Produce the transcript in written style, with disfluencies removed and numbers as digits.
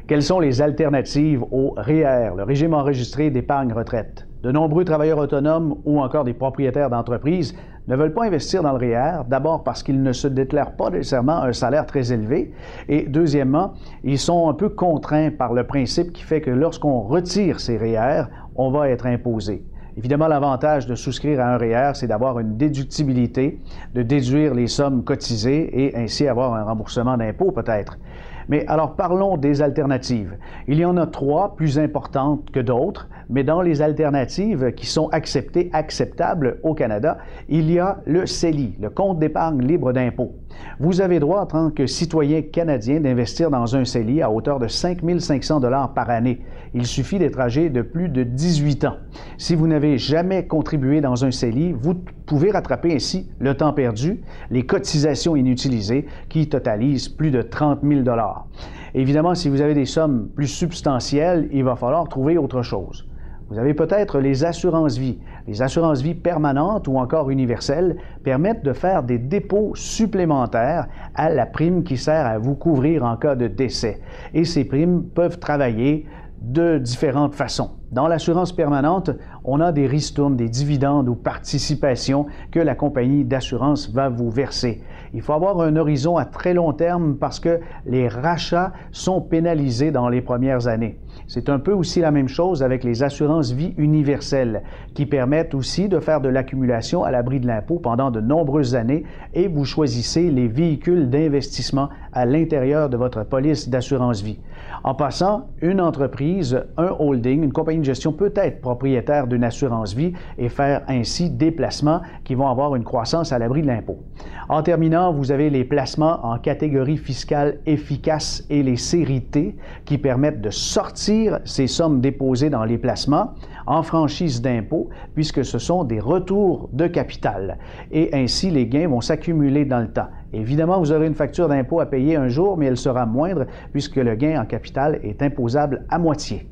Quelles sont les alternatives au REER, le régime enregistré d'épargne retraite? De nombreux travailleurs autonomes ou encore des propriétaires d'entreprises ne veulent pas investir dans le REER, d'abord parce qu'ils ne se déclarent pas nécessairement un salaire très élevé, et deuxièmement, ils sont un peu contraints par le principe qui fait que lorsqu'on retire ces REER, on va être imposé. Évidemment, l'avantage de souscrire à un REER, c'est d'avoir une déductibilité, de déduire les sommes cotisées et ainsi avoir un remboursement d'impôts peut-être. Mais alors parlons des alternatives. Il y en a 3 plus importantes que d'autres, mais dans les alternatives qui sont acceptables au Canada, il y a le CELI, le compte d'épargne libre d'impôt. Vous avez droit en tant que citoyen canadien d'investir dans un CELI à hauteur de 5 500 $ par année. Il suffit d'être âgé de plus de 18 ans. Si vous n'avez jamais contribué dans un CELI, vous pouvez rattraper ainsi le temps perdu, les cotisations inutilisées qui totalisent plus de 30 000 $. Évidemment, si vous avez des sommes plus substantielles, il va falloir trouver autre chose. Vous avez peut-être les assurances-vie. Les assurances-vie permanentes ou encore universelles permettent de faire des dépôts supplémentaires à la prime qui sert à vous couvrir en cas de décès. Et ces primes peuvent travailler de différentes façons. Dans l'assurance permanente, on a des ristournes, des dividendes ou participations que la compagnie d'assurance va vous verser. Il faut avoir un horizon à très long terme parce que les rachats sont pénalisés dans les premières années. C'est un peu aussi la même chose avec les assurances vie universelles qui permettent aussi de faire de l'accumulation à l'abri de l'impôt pendant de nombreuses années et vous choisissez les véhicules d'investissement à l'intérieur de votre police d'assurance vie. En passant, une entreprise, un holding, une compagnie de gestion peut être propriétaire d'une assurance vie et faire ainsi des placements qui vont avoir une croissance à l'abri de l'impôt. En terminant, vous avez les placements en catégorie fiscale efficace et les séries T qui permettent de sortir ces sommes déposées dans les placements en franchise d'impôt puisque ce sont des retours de capital. Et ainsi, les gains vont s'accumuler dans le temps. Évidemment, vous aurez une facture d'impôt à payer un jour, mais elle sera moindre puisque le gain en capital est imposable à moitié.